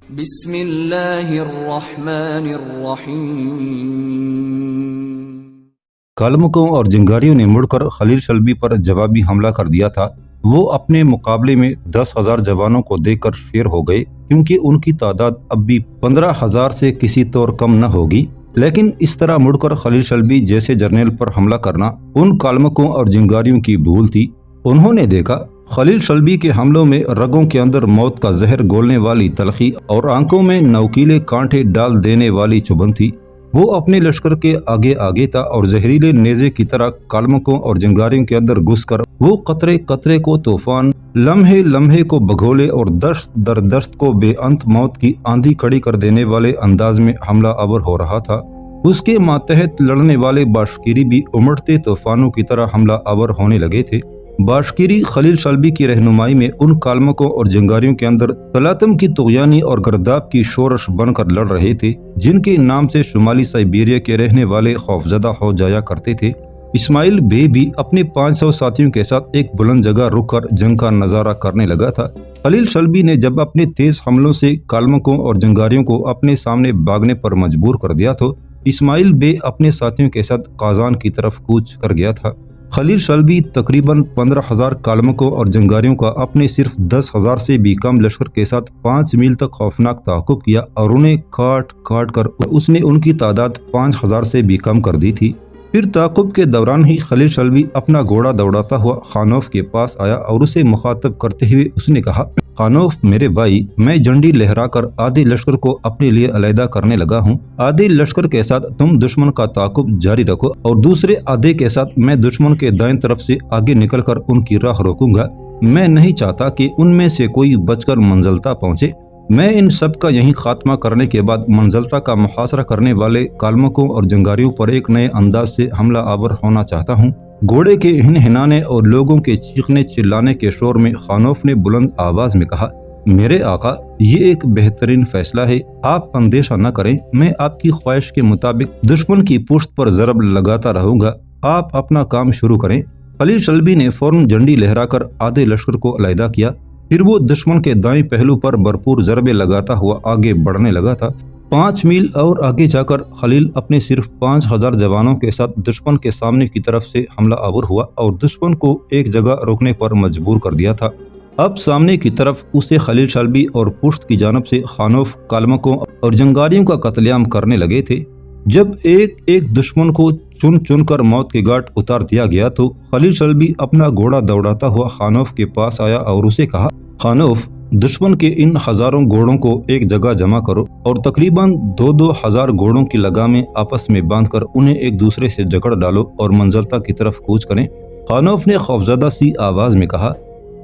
بسم اللہ الرحمن الرحیم۔ کالمکوں اور جنگاریوں نے مڑ کر خلیل شلبی پر جوابی حملہ کر دیا تھا۔ وہ اپنے مقابلے میں 10,000 جوانوں کو دیکھ کر شیر ہو گئے، کیونکہ ان کی تعداد اب بھی 15,000 سے کسی طور کم نہ ہوگی۔ لیکن اس طرح مڑ کر خلیل شلبی جیسے جرنیل پر حملہ کرنا ان کالمکوں اور جنگاریوں کی بھول تھی۔ انہوں نے دیکھا خلیل شلبی کے حملوں میں رگوں کے اندر موت کا زہر گھولنے والی تلخی اور آنکھوں میں نوکیلے کانٹے ڈال دینے والی چبھن تھی۔ وہ اپنے لشکر کے آگے آگے تھا اور زہریلے نیزے کی طرح کالمکوں اور جنگاریوں کے اندر گھس کر وہ قطرے قطرے کو طوفان، لمحے لمحے کو بگھولے اور دشت در دشت کو بے انت موت کی آندھی کھڑی کر دینے والے انداز میں حملہ آور ہو رہا تھا۔ اس کے ماتحت لڑنے والے باشکیری بھی امڑتے طوفانوں کی طرح حملہ آور ہونے لگے تھے۔ باشکیری خلیل شلبی کی رہنمائی میں ان کالمکوں اور جنگاریوں کے اندر تلاتم کی طغیانی اور گرداب کی شورش بن کر لڑ رہے تھے، جن کے نام سے شمالی سائبیریا کے رہنے والے خوفزدہ ہو جایا کرتے تھے۔ اسماعیل بے بھی اپنے 500 ساتھیوں کے ساتھ ایک بلند جگہ رک کر جنگ کا نظارہ کرنے لگا تھا۔ خلیل شلبی نے جب اپنے تیز حملوں سے کالمکوں اور جنگاریوں کو اپنے سامنے بھاگنے پر مجبور کر دیا تو اسماعیل بے اپنے ساتھیوں کے ساتھ قازان کی طرف کوچ کر گیا تھا۔ خلیل شلبی تقریباً 15,000 کالمکوں اور جنگاریوں کا اپنے صرف 10,000 سے بھی کم لشکر کے ساتھ 5 میل تک خوفناک تعاقب کیا اور انہیں کاٹ کاٹ کر اس نے ان کی تعداد 5,000 سے بھی کم کر دی تھی۔ پھر تعاقب کے دوران ہی خلیل شلبی اپنا گھوڑا دوڑاتا ہوا خانوف کے پاس آیا اور اسے مخاطب کرتے ہوئے اس نے کہا، خانوف میرے بھائی، میں جھنڈی لہرا کر آدھے لشکر کو اپنے لیے علیحدہ کرنے لگا ہوں۔ آدھے لشکر کے ساتھ تم دشمن کا تعاقب جاری رکھو اور دوسرے آدھے کے ساتھ میں دشمن کے دائیں طرف سے آگے نکل کر ان کی راہ روکوں گا۔ میں نہیں چاہتا کہ ان میں سے کوئی بچ کر منزلتا پہنچے۔ میں ان سب کا یہیں خاتمہ کرنے کے بعد منزلتا کا محاصرہ کرنے والے کالمکوں اور جنگاریوں پر ایک نئے انداز سے حملہ آور ہونا چاہتا ہوں۔ گھوڑے کے ہنہنانے اور لوگوں کے چیخنے چلانے کے شور میں خانوف نے بلند آواز میں کہا، میرے آقا، یہ ایک بہترین فیصلہ ہے۔ آپ اندیشہ نہ کریں، میں آپ کی خواہش کے مطابق دشمن کی پشت پر ضرب لگاتا رہوں گا۔ آپ اپنا کام شروع کریں۔ خلیل شلبی نے فوراً جھنڈی لہرا کر آدھے لشکر کو علیحدہ کیا۔ پھر وہ دشمن کے دائیں پہلو پر بھرپور ضربے لگاتا ہوا آگے بڑھنے لگا تھا۔ 5 میل اور آگے جا کر خلیل اپنے صرف 5,000 جوانوں کے ساتھ دشمن کے سامنے کی طرف سے حملہ آور ہوا اور دشمن کو ایک جگہ روکنے پر مجبور کر دیا تھا۔ اب سامنے کی طرف اسے خلیل شلبی اور پشت کی جانب سے خانوف کالمکوں اور جنگاریوں کا قتل عام کرنے لگے تھے۔ جب ایک ایک دشمن کو چن چن کر موت کے گھاٹ اتار دیا گیا تو خلیل شلبی اپنا گھوڑا دوڑاتا ہوا خانوف کے پاس آیا اور اسے کہا، خانوف، دشمن کے ان ہزاروں گھوڑوں کو ایک جگہ جمع کرو اور تقریباً 2,000 گھوڑوں کی لگامیں آپس میں باندھ کر انہیں ایک دوسرے سے جکڑ ڈالو اور منزلتا کی طرف کوچ کریں۔ خانوف نے خوفزدہ سی آواز میں کہا،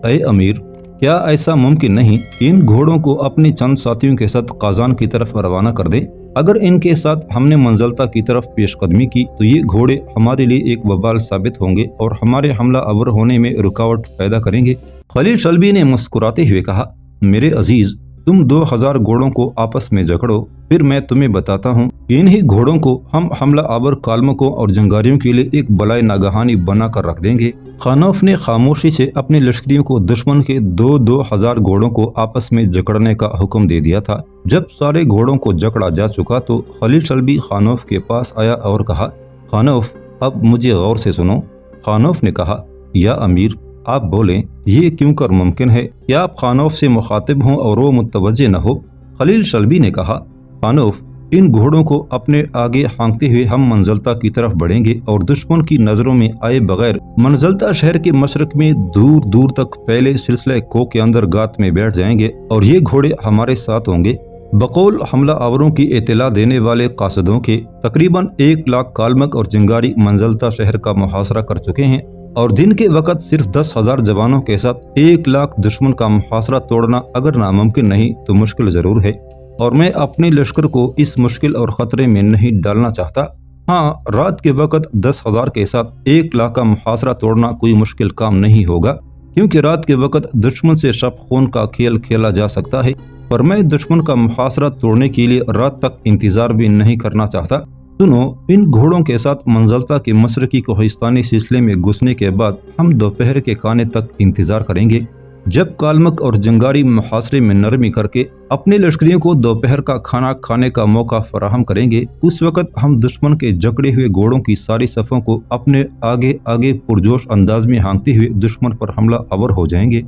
اے امیر، کیا ایسا ممکن نہیں کہ ان گھوڑوں کو اپنے چند ساتھیوں کے ساتھ قازان کی طرف روانہ کر دیں؟ اگر ان کے ساتھ ہم نے منزلتا کی طرف پیش قدمی کی تو یہ گھوڑے ہمارے لیے ایک وبال ثابت ہوں گے اور ہمارے حملہ آور ہونے میں رکاوٹ پیدا کریں گے۔ خلیل شلبی نے مسکراتے ہوئے کہا، میرے عزیز، تم 2,000 گھوڑوں کو آپس میں جکڑو، پھر میں تمہیں بتاتا ہوں کہ انہی گھوڑوں کو ہم حملہ آور کالمکوں اور جنگاریوں کے لیے ایک بلائے ناگہانی بنا کر رکھ دیں گے۔ خانوف نے خاموشی سے اپنے لشکریوں کو دشمن کے 2,000 گھوڑوں کو آپس میں جکڑنے کا حکم دے دیا تھا۔ جب سارے گھوڑوں کو جکڑا جا چکا تو خلیل شلبی خانوف کے پاس آیا اور کہا، خانوف، اب مجھے غور سے سنو۔ خانوف نے کہا، یا امیر، آپ بولیں، یہ کیوں کر ممکن ہے کہ آپ خانوف سے مخاطب ہوں اور وہ متوجہ نہ ہو؟ خلیل شلبی نے کہا، خانوف، ان گھوڑوں کو اپنے آگے ہانکتے ہوئے ہم منزلتا کی طرف بڑھیں گے اور دشمن کی نظروں میں آئے بغیر منزلتا شہر کے مشرق میں دور دور تک پہلے سلسلہ کو کے اندر گات میں بیٹھ جائیں گے اور یہ گھوڑے ہمارے ساتھ ہوں گے۔ بقول حملہ آوروں کی اطلاع دینے والے قاصدوں کے تقریباً 1,00,000 کالمک اور جنگاری منزلتا شہر کا محاصرہ کر چکے ہیں اور دن کے وقت صرف 10,000 جوانوں کے ساتھ 1,00,000 دشمن کا محاصرہ توڑنا اگر ناممکن نہیں تو مشکل ضرور ہے، اور میں اپنے لشکر کو اس مشکل اور خطرے میں نہیں ڈالنا چاہتا۔ ہاں، رات کے وقت 10,000 کے ساتھ 1,00,000 کا محاصرہ توڑنا کوئی مشکل کام نہیں ہوگا، کیونکہ رات کے وقت دشمن سے شب خون کا کھیل کھیلا جا سکتا ہے، پر میں دشمن کا محاصرہ توڑنے کے لیے رات تک انتظار بھی نہیں کرنا چاہتا۔ سنو، ان گھوڑوں کے ساتھ منزلتا کے مشرقی کوہستانی سلسلے میں گھسنے کے بعد ہم دوپہر کے کھانے تک انتظار کریں گے۔ جب کالمک اور جنگاری محاصرے میں نرمی کر کے اپنے لشکریوں کو دوپہر کا کھانا کھانے کا موقع فراہم کریں گے، اس وقت ہم دشمن کے جکڑے ہوئے گھوڑوں کی ساری صفوں کو اپنے آگے آگے پرجوش انداز میں ہانکتے ہوئے دشمن پر حملہ آور ہو جائیں گے۔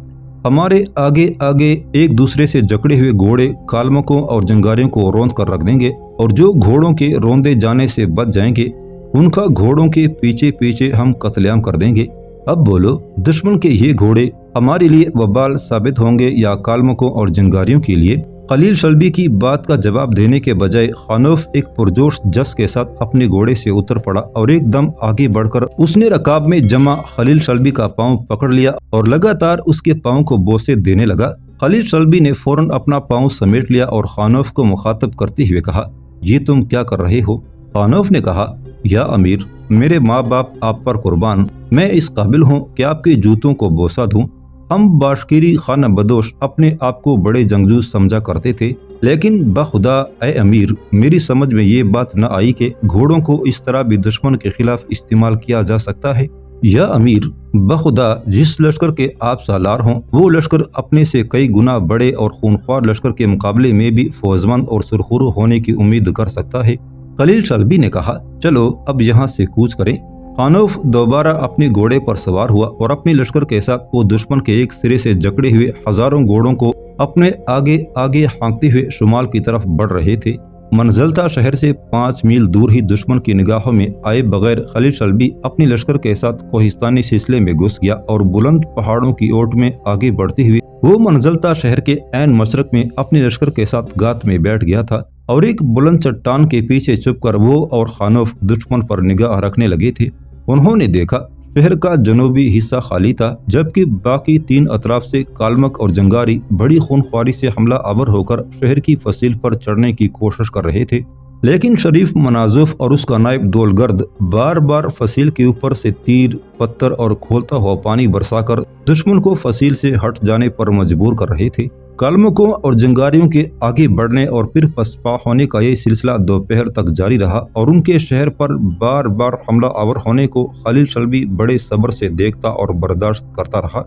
ہمارے آگے آگے ایک دوسرے سے جکڑے ہوئے گھوڑے کالمکوں اور جنگاریوں کو روند کر رکھ دیں گے، اور جو گھوڑوں کے روندے جانے سے بچ جائیں گے ان کا گھوڑوں کے پیچھے پیچھے ہم قتل عام کر دیں گے۔ اب بولو، دشمن کے یہ گھوڑے ہمارے لیے وبال ثابت ہوں گے یا کالمکوں اور جنگاریوں کے لیے؟ خلیل شلبی کی بات کا جواب دینے کے بجائے خانوف ایک پرجوش جس کے ساتھ اپنے گھوڑے سے اتر پڑا اور ایک دم آگے بڑھ کر اس نے رکاب میں جمع خلیل شلبی کا پاؤں پکڑ لیا اور لگاتار اس کے پاؤں کو بوسے دینے لگا۔ خلیل شلبی نے فوراً اپنا پاؤں سمیٹ لیا اور خانوف کو مخاطب کرتے ہوئے کہا، یہ تم کیا کر رہے ہو؟ خانوف نے کہا، یا امیر، میرے ماں باپ آپ پر قربان، میں اس قابل ہوں کہ آپ کے جوتوں کو بوسہ دوں۔ ہم باشکیری خانہ بدوش اپنے آپ کو بڑے جنگجو سمجھا کرتے تھے، لیکن بخدا اے امیر، میری سمجھ میں یہ بات نہ آئی کہ گھوڑوں کو اس طرح بھی دشمن کے خلاف استعمال کیا جا سکتا ہے۔ یا امیر، بخدا جس لشکر کے آپ سالار ہوں وہ لشکر اپنے سے کئی گنا بڑے اور خونخوار لشکر کے مقابلے میں بھی فوزمند اور سرخرو ہونے کی امید کر سکتا ہے۔ خلیل شلبی نے کہا، چلو اب یہاں سے کوچ کریں۔ خانوف دوبارہ اپنے گھوڑے پر سوار ہوا اور اپنے لشکر کے ساتھ وہ دشمن کے ایک سرے سے جکڑے ہوئے ہزاروں گھوڑوں کو اپنے آگے آگے ہانکتے ہوئے شمال کی طرف بڑھ رہے تھے۔ منزلتا شہر سے 5 میل دور ہی دشمن کی نگاہوں میں آئے بغیر خلیل شلبی اپنے لشکر کے ساتھ کوہستانی سلسلے میں گھس گیا اور بلند پہاڑوں کی اوٹ میں آگے بڑھتے ہوئے وہ منزلتا شہر کے عین مشرق میں اپنے لشکر کے ساتھ گات میں بیٹھ گیا تھا، اور ایک بلند چٹان کے پیچھے چھپ کر وہ اور خانوف دشمن پر نگاہ رکھنے لگے تھے۔ انہوں نے دیکھا شہر کا جنوبی حصہ خالی تھا، جبکہ باقی 3 اطراف سے کالمک اور جنگاری بڑی خونخواری سے حملہ آور ہو کر شہر کی فصیل پر چڑھنے کی کوشش کر رہے تھے۔ لیکن شریف منازف اور اس کا نائب دولگرد بار بار فصیل کے اوپر سے تیر، پتھر اور کھولتا ہوا پانی برسا کر دشمن کو فصیل سے ہٹ جانے پر مجبور کر رہے تھے۔ کالمکوں اور جنگاریوں کے آگے بڑھنے اور پھر پسپا ہونے کا یہ سلسلہ دوپہر تک جاری رہا، اور ان کے شہر پر بار بار حملہ آور ہونے کو خلیل شلبی بڑے صبر سے دیکھتا اور برداشت کرتا رہا۔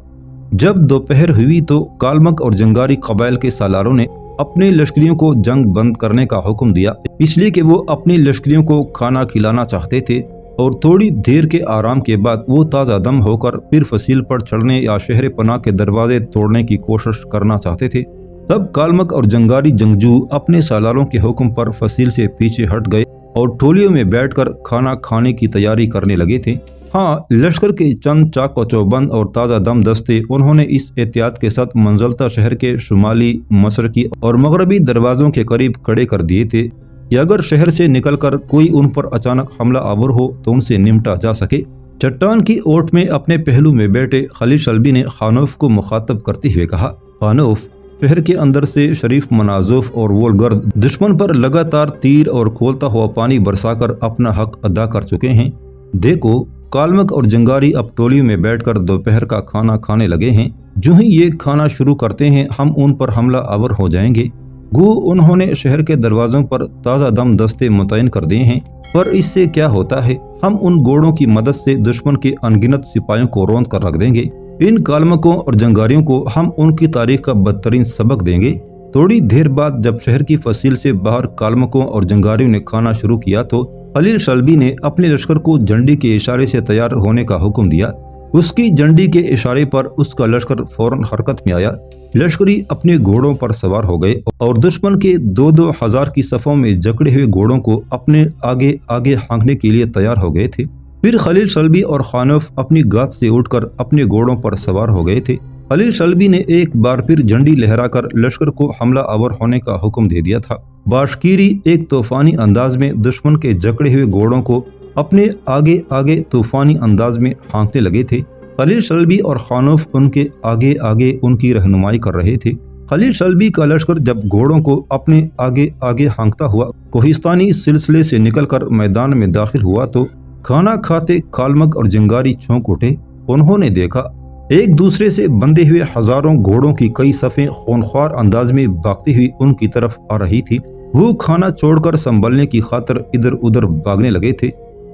جب دوپہر ہوئی تو کالمک اور جنگاری قبائل کے سالاروں نے اپنے لشکریوں کو جنگ بند کرنے کا حکم دیا، اس لیے کہ وہ اپنے لشکریوں کو کھانا کھلانا چاہتے تھے، اور تھوڑی دیر کے آرام کے بعد وہ تازہ دم ہو کر پھر فصیل پر چڑھنے یا شہر پناہ کے دروازے توڑنے کی کوشش کرنا چاہتے تھے۔ تب کالمک اور جنگاری جنگجو اپنے سالاروں کے حکم پر فصیل سے پیچھے ہٹ گئے اور ٹولیوں میں بیٹھ کر کھانا کھانے کی تیاری کرنے لگے تھے۔ ہاں، لشکر کے چند چاق و چوبند اور تازہ دم دستے انہوں نے اس احتیاط کے ساتھ منزلتا شہر کے شمالی، مشرقی اور مغربی دروازوں کے قریب کھڑے کر دیے تھے کہ اگر شہر سے نکل کر کوئی ان پر اچانک حملہ آور ہو تو ان سے نمٹا جا سکے۔ چٹان کی اوٹ میں اپنے پہلو میں بیٹھے خلیل شلبی نے خانوف کو مخاطب کرتے ہوئے کہا، خانوف، شہر کے اندر سے شریف منازف اور وولگرد دشمن پر لگاتار تیر اور کھولتا ہوا پانی برسا کر اپنا حق ادا کر چکے ہیں۔ دیکھو، کالمک اور جنگاری اب ٹولیوں میں بیٹھ کر دوپہر کا کھانا کھانے لگے ہیں۔ جو ہی یہ کھانا شروع کرتے ہیں ہم ان پر حملہ آور ہو جائیں گے۔ گو انہوں نے شہر کے دروازوں پر تازہ دم دستے متعین کر دیے ہیں، پر اس سے کیا ہوتا ہے؟ ہم ان گھوڑوں کی مدد سے دشمن کے انگنت سپاہیوں کو روند کر رکھ دیں گے۔ ان کالمکوں اور جنگاریوں کو ہم ان کی تاریخ کا بدترین سبق دیں گے۔ تھوڑی دیر بعد جب شہر کی فصیل سے باہر کالمکوں اور جنگاریوں نے کھانا شروع کیا تو خلیل شلبی نے اپنے لشکر کو جھنڈی کے اشارے سے تیار ہونے کا حکم دیا۔ اس کی جھنڈی کے اشارے پر اس کا لشکر فوراً حرکت میں آیا۔ لشکری اپنے گھوڑوں پر سوار ہو گئے اور دشمن کے 2-2 ہزار کی صفوں میں جکڑے ہوئے گھوڑوں کو اپنے آگے آگے ہانکنے کے لیے تیار ہو گئے تھے۔ پھر خلیل شلبی اور خانوف اپنی گات سے اٹھ کر اپنے گھوڑوں پر سوار ہو گئے تھے۔ خلیل شلبی نے ایک بار پھر جھنڈی لہرا کر لشکر کو حملہ آور ہونے کا حکم دے دیا تھا۔ باشکیری ایک طوفانی انداز میں دشمن کے جکڑے ہوئے گھوڑوں کو اپنے آگے آگے طوفانی انداز میں ہانکنے لگے تھے۔ خلیل شلبی اور خانوف ان کے آگے آگے ان کی رہنمائی کر رہے تھے۔ خلیل شلبی کا لشکر جب گھوڑوں کو اپنے آگے آگے ہانکتا ہوا کوہستانی سلسلے سے نکل کر میدان میں داخل ہوا تو کھانا کھاتے کالمک اور جنگاری چونک اٹھے۔ انہوں نے دیکھا ایک دوسرے سے بندھے ہوئے ہزاروں گھوڑوں کی کئی صفیں خونخوار انداز میں بھاگتی ہوئی ان کی طرف آ رہی تھی۔ وہ کھانا چھوڑ کر سنبھلنے کی خاطر ادھر ادھر بھاگنے لگے تھے۔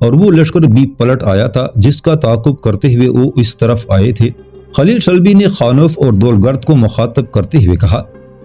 اور وہ لشکر بھی پلٹ آیا تھا جس کا تعاقب کرتے ہوئے وہ اس طرف آئے تھے۔ خلیل شلبی نے خانوف اور دولگرد کو مخاطب کرتے ہوئے کہا،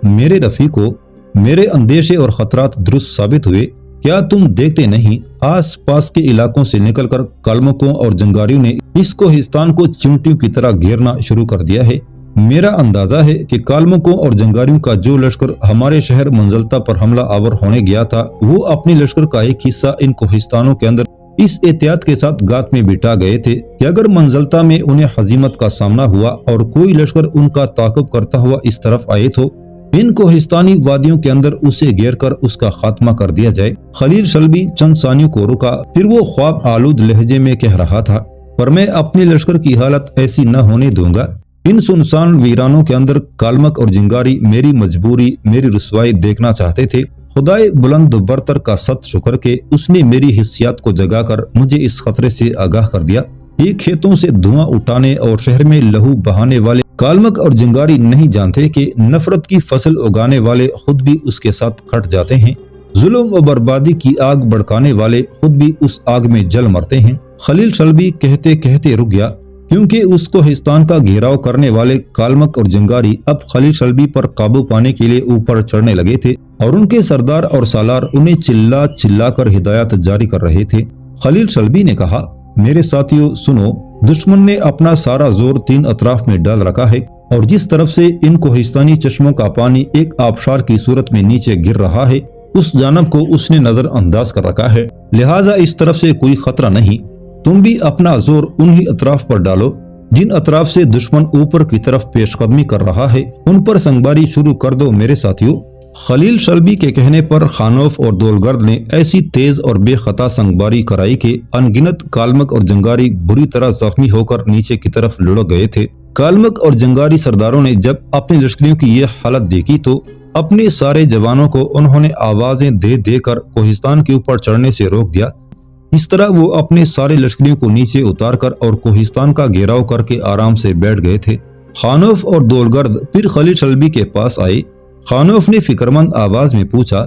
میرے رفیقو، میرے اندیشے اور خطرات درست ثابت ہوئے۔ کیا تم دیکھتے نہیں آس پاس کے علاقوں سے نکل کر کالمکوں اور جنگاریوں نے اس کوہستان کو چیونٹیوں کی طرح گھیرنا شروع کر دیا ہے۔ میرا اندازہ ہے کہ کالمکوں اور جنگاریوں کا جو لشکر ہمارے شہر منزلتا پر حملہ آور ہونے گیا تھا، وہ اپنے لشکر کا ایک حصہ ان کوہستانوں کے اندر اس احتیاط کے ساتھ گات میں بٹا گئے تھے کہ اگر منزلتا میں انہیں ہزیمت کا سامنا ہوا اور کوئی لشکر ان کا تعاقب کرتا ہوا اس طرف آئے تو ان کوہستانی وادیوں کے اندر اسے گھیر کر اس کا خاتمہ کر دیا جائے۔ خلیل شلبی چند ثانیوں کو رکا، پھر وہ خواب آلود لہجے میں کہہ رہا تھا، پر میں اپنے لشکر کی حالت ایسی نہ ہونے دوں گا۔ ان سنسان ویرانوں کے اندر کالمک اور جنگاری میری مجبوری، میری رسوائی دیکھنا چاہتے تھے۔ خدائے بلند و برتر کا ست شکر کہ اس نے میری حسیات کو جگا کر مجھے اس خطرے سے آگاہ کر دیا۔ یہ کھیتوں سے دھواں اٹھانے اور شہر میں لہو بہانے والے کالمک اور جنگاری نہیں جانتے کہ نفرت کی فصل اگانے والے خود بھی اس کے ساتھ کٹ جاتے ہیں۔ ظلم و بربادی کی آگ بھڑکانے والے خود بھی اس آگ میں جل مرتے ہیں۔ خلیل شلبی کہتے کہتے رک گیا، کیونکہ اس کوہستان کا گھیراؤ کرنے والے کالمک اور جنگاری اب خلیل شلبی پر قابو پانے کے لیے اوپر چڑھنے لگے تھے اور ان کے سردار اور سالار انہیں چلا چلا کر ہدایات جاری کر رہے تھے۔ خلیل شلبی نے کہا، میرے ساتھیوں سنو، دشمن نے اپنا سارا زور تین اطراف میں ڈال رکھا ہے اور جس طرف سے ان کوہستانی چشموں کا پانی ایک آبشار کی صورت میں نیچے گر رہا ہے، اس جانب کو اس نے نظر انداز کر رکھا ہے، لہٰذا اس طرف سے کوئی خطرہ نہیں۔ تم بھی اپنا زور انہی اطراف پر ڈالو جن اطراف سے دشمن اوپر کی طرف پیش قدمی کر رہا ہے، ان پر سنگباری شروع کر دو میرے ساتھیوں۔ خلیل شلبی کے کہنے پر خانوف اور دولگرد نے ایسی تیز اور بے خطا سنگباری کرائی کہ ان گنت کالمک اور جنگاری بری طرح زخمی ہو کر نیچے کی طرف لڑک گئے تھے۔ کالمک اور جنگاری سرداروں نے جب اپنے لشکریوں کی یہ حالت دیکھی تو اپنے سارے جوانوں کو انہوں نے آوازیں دے دے کر کوہستان کے اوپر چڑھنے سے روک دیا۔ اس طرح وہ اپنے سارے لشکریوں کو نیچے اتار کر اور کوہستان کا گھیراؤ کر کے آرام سے بیٹھ گئے تھے۔ خانوف اور دولگرد پھر خلیل شلبی کے پاس آئے۔ خانوف نے فکرمند آواز میں پوچھا،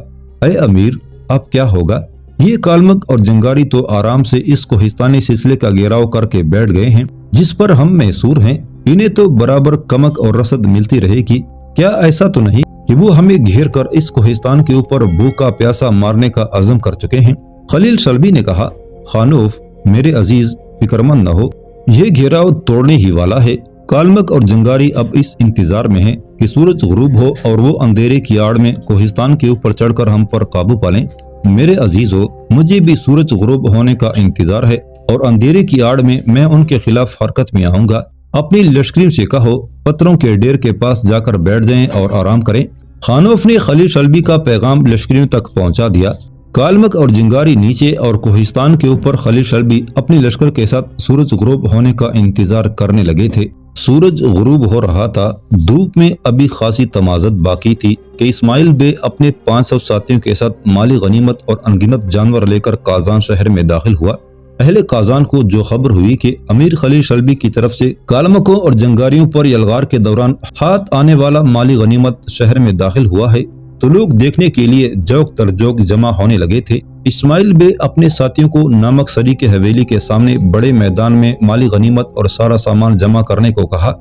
اے امیر، اب کیا ہوگا؟ یہ کالمک اور جنگاری تو آرام سے اس کوہستانی سلسلے کا گھیراؤ کر کے بیٹھ گئے ہیں جس پر ہم محصور ہیں، انہیں تو برابر کمک اور رسد ملتی رہے گی۔ کیا ایسا تو نہیں کہ وہ ہمیں گھیر کر اس کوہستان کے اوپر بھوکا پیاسا مارنے کا عزم کر چکے ہیں؟ خلیل شلبی نے کہا، خانوف میرے عزیز، فکرمند نہ ہو، یہ گھیراؤ توڑنے ہی والا ہے۔ کالمک اور جنگاری اب اس انتظار میں ہیں کہ سورج غروب ہو اور وہ اندھیرے کی آڑ میں کوہستان کے اوپر چڑھ کر ہم پر قابو پالیں۔ میرے عزیزو، مجھے بھی سورج غروب ہونے کا انتظار ہے اور اندھیرے کی آڑ میں ان کے خلاف حرکت میں آؤں گا۔ اپنی لشکریوں سے کہو پتھروں کے ڈیر کے پاس جا کر بیٹھ جائیں اور آرام کریں۔ خانوف نے خلیل شلبی کا پیغام لشکریوں تک پہنچا دیا۔ کالمک اور جنگاری نیچے اور کوہستان کے اوپر خلیل شلبی اپنے لشکر کے ساتھ سورج غروب ہونے کا انتظار کرنے لگے تھے۔ سورج غروب ہو رہا تھا، دھوپ میں ابھی خاصی تمازت باقی تھی کہ اسماعیل بے اپنے 500 ساتھیوں کے ساتھ مالی غنیمت اور انگنت جانور لے کر قازان شہر میں داخل ہوا۔ اہل قازان کو جو خبر ہوئی کہ امیر خلیل شلبی کی طرف سے کالمکوں اور جنگاریوں پر یلغار کے دوران ہاتھ آنے والا مالی غنیمت شہر میں داخل ہوا ہے تو لوگ دیکھنے کے لیے جوک تر جوک جمع ہونے لگے تھے۔ اسماعیل بے اپنے ساتھیوں کو نامک سری کے حویلی کے سامنے بڑے میدان میں مالی غنیمت اور سارا سامان جمع کرنے کو کہا۔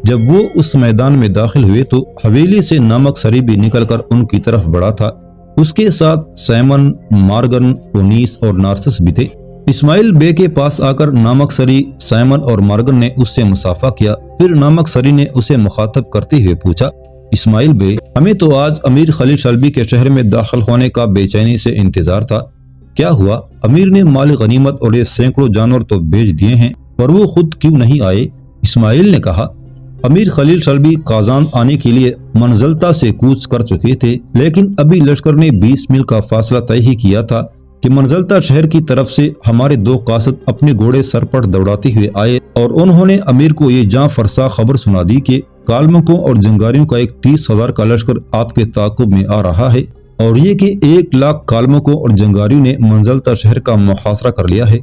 جب وہ اس میدان میں داخل ہوئے تو حویلی سے نامک سری بھی نکل کر ان کی طرف بڑھا تھا، اس کے ساتھ سیمن، مارگن، اونیس اور نارسس بھی تھے۔ اسماعیل بے کے پاس آ کر نامک سری، سیمن اور مارگن نے اس سے مصافحہ کیا۔ پھر نامک سری نے اسے مخاطب کرتے ہوئے پوچھا، اسماعیل بے، ہمیں تو آج امیر خلیل شلبی کے شہر میں داخل ہونے کا بے چینی سے انتظار تھا، کیا ہوا؟ امیر نے مال غنیمت اور یہ سینکڑوں جانور تو بیچ دیے ہیں، پر وہ خود کیوں نہیں آئے؟ اسماعیل نے کہا، امیر خلیل شلبی قازان آنے کے لیے منزلتا سے کوچ کر چکے تھے، لیکن ابھی لشکر نے 20 میل کا فاصلہ طے ہی کیا تھا کہ منزلتا شہر کی طرف سے ہمارے 2 قاصد اپنے گھوڑے سر پر دوڑاتے ہوئے آئے اور انہوں نے امیر کو یہ جاں فرسا خبر سنا دی کہ کالمکوں اور جنگاریوں کا ایک 30,000 کا لشکر آپ کے تعاقب میں آ رہا ہے، اور یہ کہ 1 لاکھ کالمکوں اور جنگاریوں نے منزلتا شہر کا محاصرہ کر لیا ہے۔